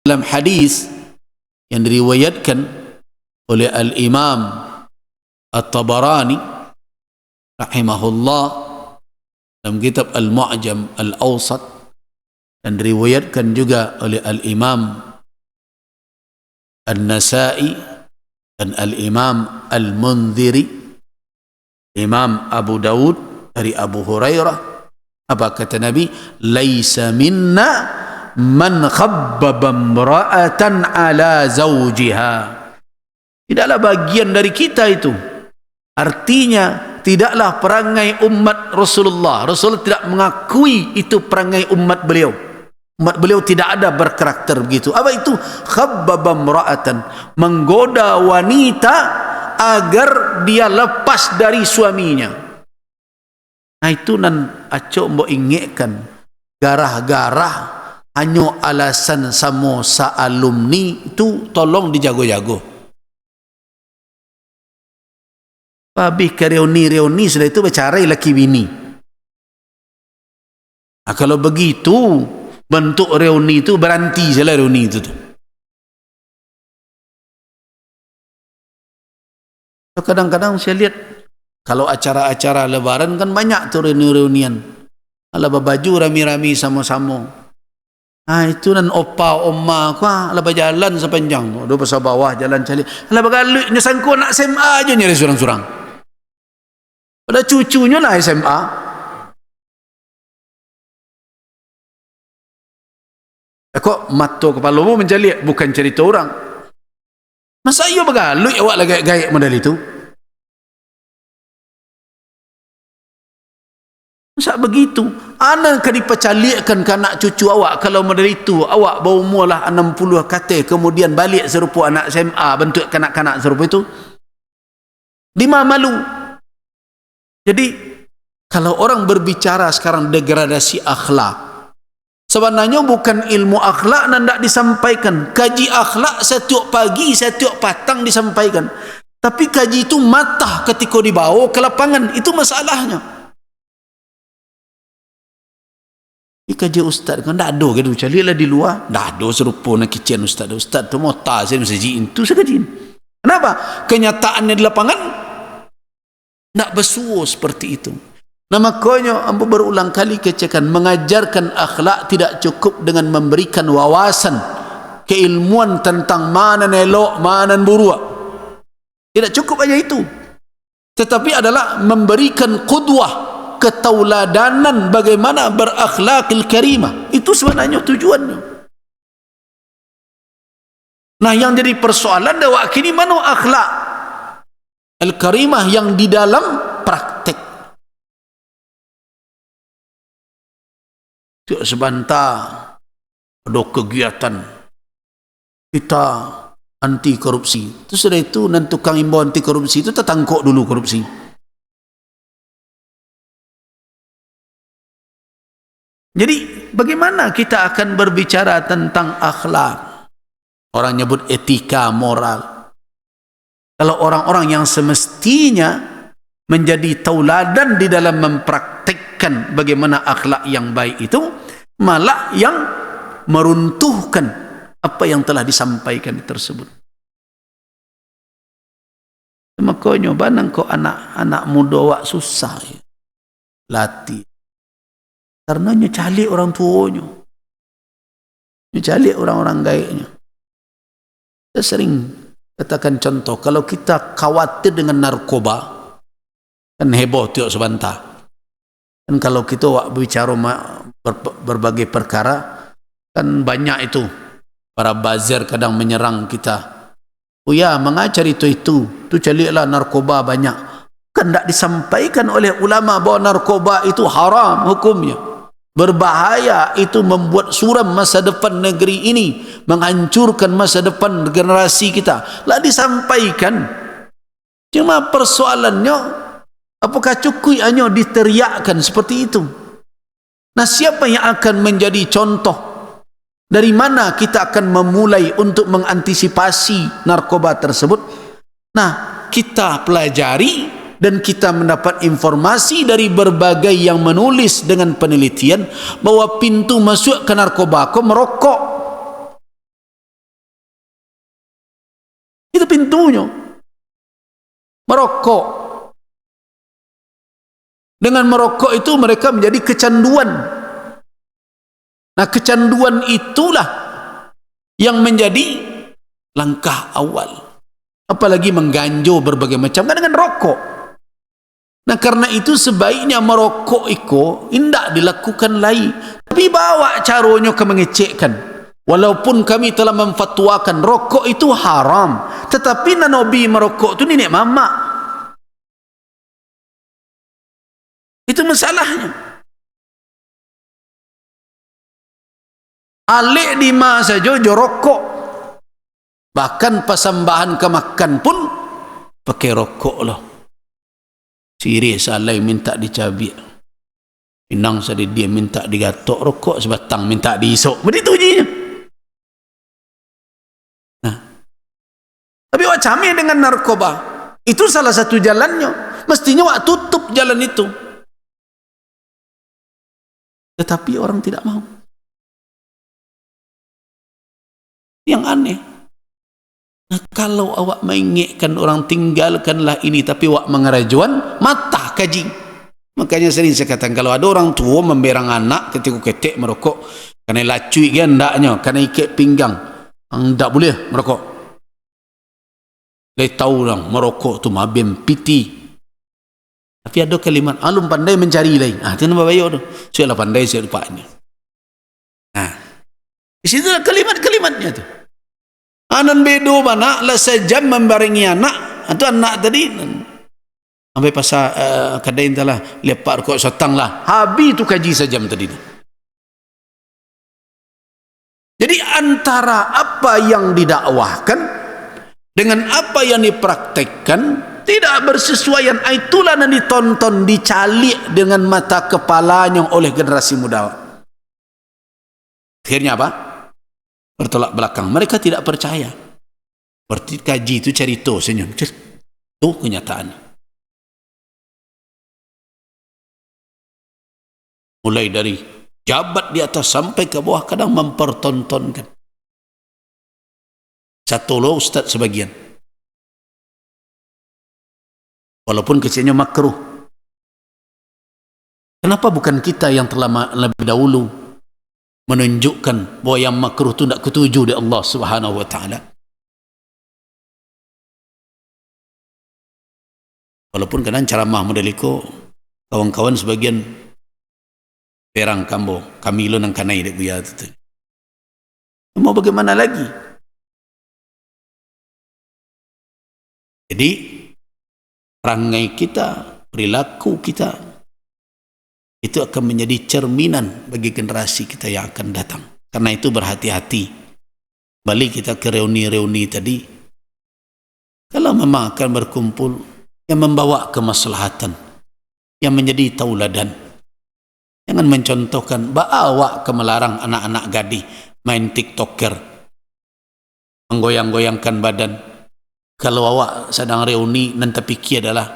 dalam hadis yang diriwayatkan oleh Al-Imam At-Tabarani rahimahullah dalam kitab Al-Mu'jam Al-Awsat, dan diriwayatkan juga oleh Al-Imam An-Nasa'i dan Al-Imam Al-Mundhiri, Imam Abu Dawud dari Abu Hurairah. Apa kata Nabi? Laisa minna man khabbaba imra'atan ala zawjiha. Tidaklah bagian dari kita itu. Artinya tidaklah perangai umat Rasulullah. Rasulullah tidak mengakui itu perangai umat beliau. Umat beliau tidak ada berkarakter begitu. Apa itu? Khabbaba imra'atan, menggoda wanita agar dia lepas dari suaminya. Nah itu nan acok mbok ingatkan, garah-garah hanya alasan samosa alumni itu tolong dijago-jago. Habis ke reuni sudah itu bercerai laki bini. Nah, kalau begitu bentuk reuni itu berhenti saja reuni itu tuh. Kadang-kadang saya lihat kalau acara-acara lebaran kan banyak tuh reuni-reunian. Ala baju rami-rami sama-sama. Ah itu nan opa oma ku ala berjalan sepanjang do pasal bawah jalan cari. Ala bagaluk nya sangku anak SMA aja nyari surang-surang. Pada cucunya lah SMA. Kok mata kepalamu mencari bukan cerita orang. Masa iya bagaluk awak lagi gaya model itu? Masa begitu? Anak kan dipercalikan ke anak cucu awak kalau model itu awak baru umurlah 60 kata kemudian balik serupa anak SMA bentuk kanak-kanak serupa itu. Lima malu. Jadi kalau orang berbicara sekarang degradasi akhlak, sebenarnya bukan ilmu akhlak yang tidak disampaikan. Kaji akhlak setiap pagi setiap petang disampaikan. Tapi kaji itu matah ketika dibawa ke lapangan, itu masalahnya. Kaji ustaz kan tak ada ke tu carilah di luar, tak ada serupa nak kitchen ustaz tu mau tak saya masjid itu sekejin. Kenapa? Kenyataannya di lapangan nak bersuara seperti itu. Nah makanya ambo berulang kali kecekan, mengajarkan akhlak tidak cukup dengan memberikan wawasan keilmuan tentang mana elok mana buruk, tidak cukup aja itu, tetapi adalah memberikan qudwah, ketauladanan bagaimana berakhlakil karimah. Itu sebenarnya tujuannya. Nah yang jadi persoalan dah kini mana akhlak al-karimah yang di dalam praktek. Tidak sebentar ada kegiatan kita anti korupsi, terus sudah itu nanti tukang imbau anti korupsi itu tertangkap dulu korupsi. Jadi bagaimana kita akan berbicara tentang akhlak? Orang nyebut etika moral. Kalau orang-orang yang semestinya menjadi tauladan di dalam mempraktekkan bagaimana akhlak yang baik itu, malah yang meruntuhkan apa yang telah disampaikan tersebut. Makanya banang kok anak-anak muda wak susah ya. Latih. Karena nyecalik orang tuanya, nyecalik orang-orang gaiknya. Saya sering katakan contoh, kalau kita khawatir dengan narkoba, kan heboh tiap sebentar. Dan kalau kita bicara berbagai perkara, kan banyak itu para bazir kadang menyerang kita. Oh ya, mengajar itu caliklah narkoba banyak. Kan tidak disampaikan oleh ulama bahwa narkoba itu haram hukumnya. Berbahaya, itu membuat suram masa depan negeri ini, menghancurkan masa depan generasi kita. Lah disampaikan. Cuma persoalannya, apakah cukup hanya diteriakkan seperti itu? Nah siapa yang akan menjadi contoh? Dari mana kita akan memulai untuk mengantisipasi narkoba tersebut? Nah kita pelajari dan kita mendapat informasi dari berbagai yang menulis dengan penelitian bahwa pintu masuk ke narkoba merokok. pintunya. Merokok. Dengan merokok itu mereka menjadi kecanduan. Nah, kecanduan itulah yang menjadi langkah awal. Apalagi mengganjo berbagai macam kan dengan rokok. Nah, karena itu sebaiknya merokok itu tidak dilakukan lagi. Tapi bawa caranya ke mengecekkan. Walaupun kami telah memfatwakan rokok itu haram, tetapi Nabi merokok itu nenek mama. Itu masalahnya. Alik di masa jojo rokok. Bahkan persembahan kemakan pun pakai rokok loh. Siri salai minta dicabik. Pinang sadi dia minta digatok rokok, sebatang minta diisok. Begitu ujinya. Nah, tapi wak cami dengan narkoba. Itu salah satu jalannya. Mestinya wak tutup jalan itu. Tetapi orang tidak mau. Yang aneh. Nah, kalau awak mengingekkan orang tinggalkanlah ini, tapi awak mengerajuan, mata kaji. Makanya sering saya katakan, kalau ada orang tua memberang anak ketika ketek merokok, karena lacui kan ndaknya, karena ikat pinggang, tidak boleh merokok. Dia tahu orang merokok tu mabim piti. Tapi ada kalimat, alum pandai mencari lain. Itu nama bayo tu. Saya pandai saya lupa ini. Nah, di situ kalimat-kalimatnya tu. Anan bedo mana lah sejam membarengi anak atau anak tadi sampai pasal kadai entahlah lepak rokok sotang lah habis tu kaji sejam tadi. Jadi antara apa yang didakwahkan dengan apa yang dipraktekkan tidak bersesuaian. Itulah yang ditonton, dicalik dengan mata kepalanya oleh generasi muda. Akhirnya apa? Bertolak belakang. Mereka tidak percaya. Berarti kaji itu cerita senyum. Itu kenyataan. Mulai dari jabat di atas sampai ke bawah kadang mempertontonkan. Satu loh ustaz sebagian. Walaupun kecilnya makruh. Kenapa bukan kita yang telah lebih dahulu menunjukkan bahwa yang makruh itu tidak ketuju di Allah Subhanahu wa taala? Walaupun kadang ceramah model itu kawan-kawan sebagian perang kambo, kami lo nang kanai dek buya tu. Mau bagaimana lagi? Jadi perangai kita, perilaku kita itu akan menjadi cerminan bagi generasi kita yang akan datang. Karena itu berhati-hati. Balik kita ke reuni-reuni tadi. Kalau memang akan berkumpul yang membawa kemaslahatan, yang menjadi tauladan. Jangan mencontohkan bawa ke melarang anak-anak gadis main tiktoker, menggoyang-goyangkan badan. Kalau awak sedang reuni nanti pikir adalah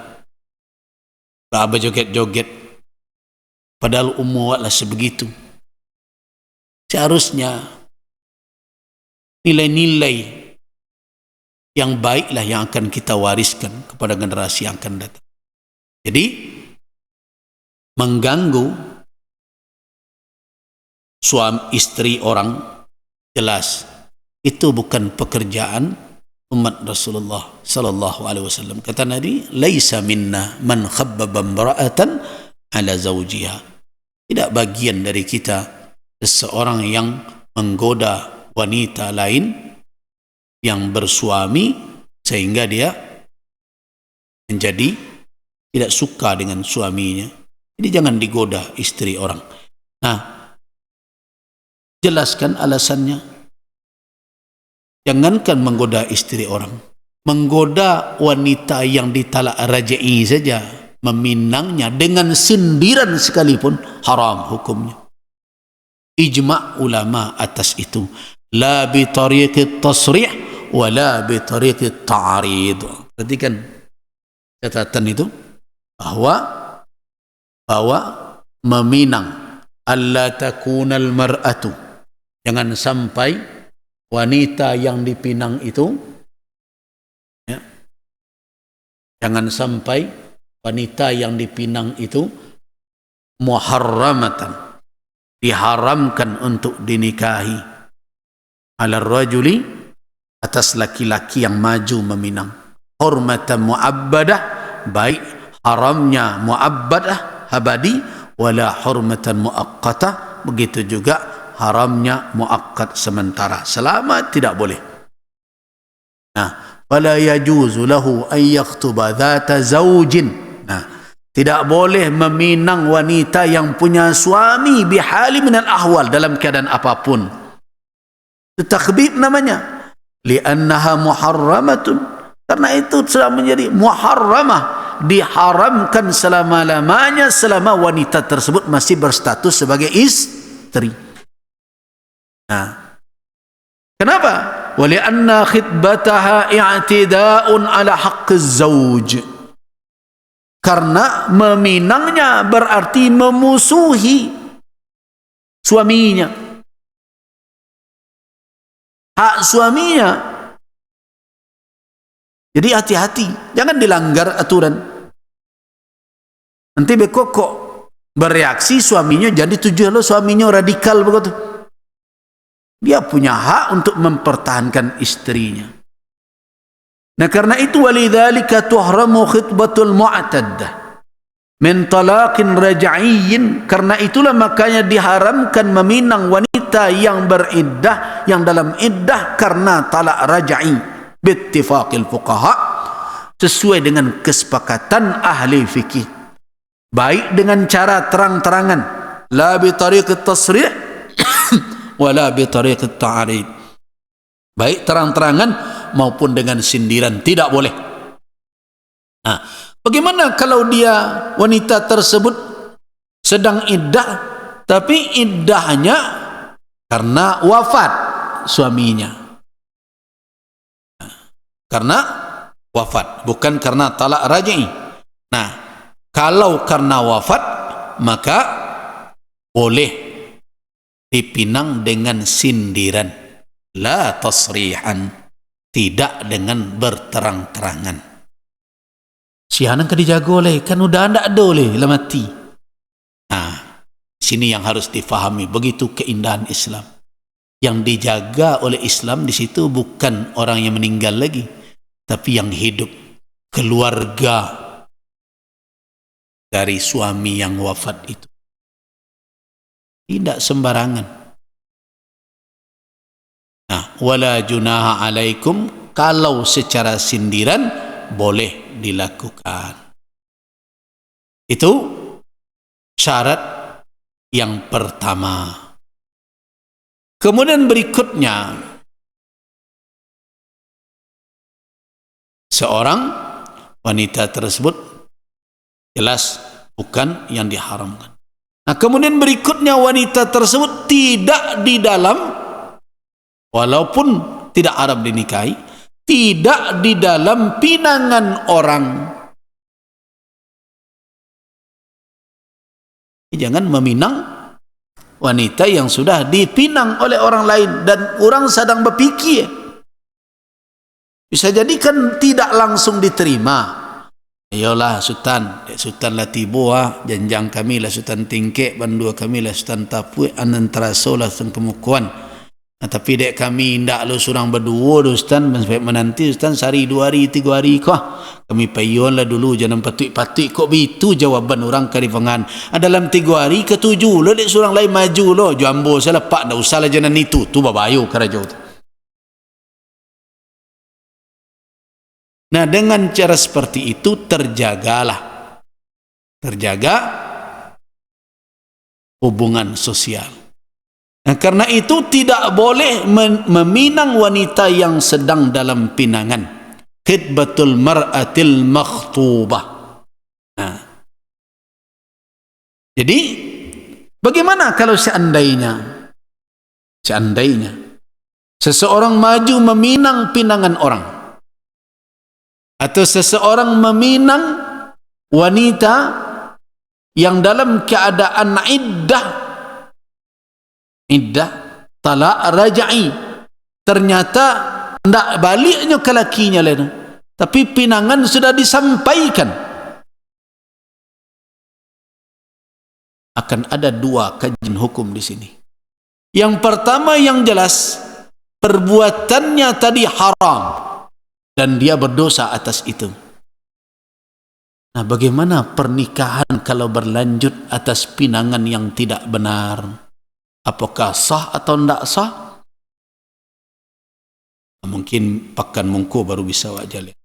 apa joget-joget. Padahal umur lah sebegitu. Seharusnya nilai-nilai yang baiklah yang akan kita wariskan kepada generasi yang akan datang. Jadi mengganggu suami istri orang jelas itu bukan pekerjaan umat Rasulullah sallallahu alaihi wasallam. Kata Nabi, "Laisa minna man khabbaba imra'atan ala zawjiha." Tidak bagian dari kita seseorang yang menggoda wanita lain yang bersuami sehingga dia menjadi tidak suka dengan suaminya. Jadi jangan digoda istri orang. Nah, jelaskan alasannya. Jangankan menggoda istri orang, menggoda wanita yang ditalak rajai saja, meminangnya dengan sindiran sekalipun haram hukumnya. Ijma' ulama atas itu. La bi tariqit tasrih wa la bi tariqit ta'arid. Perhatikan catatan itu bahwa meminang alla takunal mar'atu, jangan sampai wanita yang dipinang itu Jangan sampai wanita yang dipinang itu muharramatan, diharamkan untuk dinikahi, ala rajuli, atas laki-laki yang maju meminang, hurmatan mu'abbadah, baik haramnya mu'abbadah abadi, wala hurmatan muaqqatah, begitu juga haramnya muaqqat sementara, selama tidak boleh. Nah, wala yajuzu lahu an yakhtuba dhata zawjin. Nah, tidak boleh meminang wanita yang punya suami bihali minal ahwal, dalam keadaan apapun. Itu takhbib namanya. Li'annaha muharramatun, karena itu sudah menjadi muharramah, diharamkan selama-lamanya selama wanita tersebut masih berstatus sebagai istri. Nah, kenapa? Wali'anna khitbataha i'tida'un ala haqqiz zawj, karena meminangnya berarti memusuhi suaminya, hak suaminya. Jadi hati-hati, jangan dilanggar aturan. Nanti bekok bereaksi suaminya, jadi tujuan lo suaminya radikal begitu. Dia punya hak untuk mempertahankan istrinya. Nah, karena itu walidzalika tuhramu khitbatul mu'taddah min talaqin raj'iyyin, karena itulah makanya diharamkan meminang wanita yang beriddah, yang dalam iddah karena talak raj'i, bittifaqil fuqaha, sesuai dengan kesepakatan ahli fikih, baik dengan cara terang-terangan, la bi tariqit tasrih wala bi tariqit ta'rid, baik terang-terangan maupun dengan sindiran, tidak boleh. Nah, bagaimana kalau dia, wanita tersebut sedang iddah, tapi iddahnya karena wafat suaminya, karena wafat, bukan karena talak raj'i. Nah, kalau karena wafat, maka boleh dipinang dengan sindiran, la tasrihan, tidak dengan berterang-terangan. Sihanang kan dijaga oleh, kan udah ndak ada oleh lah mati. Nah, sini yang harus difahami, begitu keindahan Islam. Yang dijaga oleh Islam di situ bukan orang yang meninggal lagi, tapi yang hidup, keluarga dari suami yang wafat itu. Tidak sembarangan. Nah, wala junaha alaikum, kalau secara sindiran boleh dilakukan. Itu syarat yang pertama. Kemudian berikutnya, seorang wanita tersebut jelas bukan yang diharamkan. Nah, kemudian berikutnya wanita tersebut tidak di dalam, walaupun tidak haram dinikahi, tidak di dalam pinangan orang. Jangan meminang wanita yang sudah dipinang oleh orang lain dan orang sedang berpikir. Bisa jadi kan tidak langsung diterima. Ayolah Sultan, Sultan lah tibo janjang kami lah Sultan tingkek, bandua kami lah Sultan tapui, anantara solah Sultan kemukuan. Nah, tapi dek kami ndak lo surang berdua do Sultan, sampai menanti Sultan sehari 2 hari 3 hari kah. Kami payon lah dulu, jangan patut-patut kok begitu jawaban orang karifangan. Dalam 3 hari ke-7 lo dek surang lain maju lo, jambo saya lepak ndak usah lah jangan itu, tu babayo karajo tu. Nah, dengan cara seperti itu terjaga hubungan sosial. Nah, karena itu tidak boleh meminang wanita yang sedang dalam pinangan. Khitbatul mar'atil makhtubah. Nah, jadi bagaimana kalau seandainya seseorang maju meminang pinangan orang, atau seseorang meminang wanita yang dalam keadaan iddah talak raj'i, ternyata ndak baliknya ke lakinya lain, tapi pinangan sudah disampaikan. Akan ada dua kajian hukum di sini. Yang pertama yang jelas, perbuatannya tadi haram dan dia berdosa atas itu. Nah, bagaimana pernikahan kalau berlanjut atas pinangan yang tidak benar? Apakah sah atau tidak sah? Mungkin pakan mungku baru bisa wajah.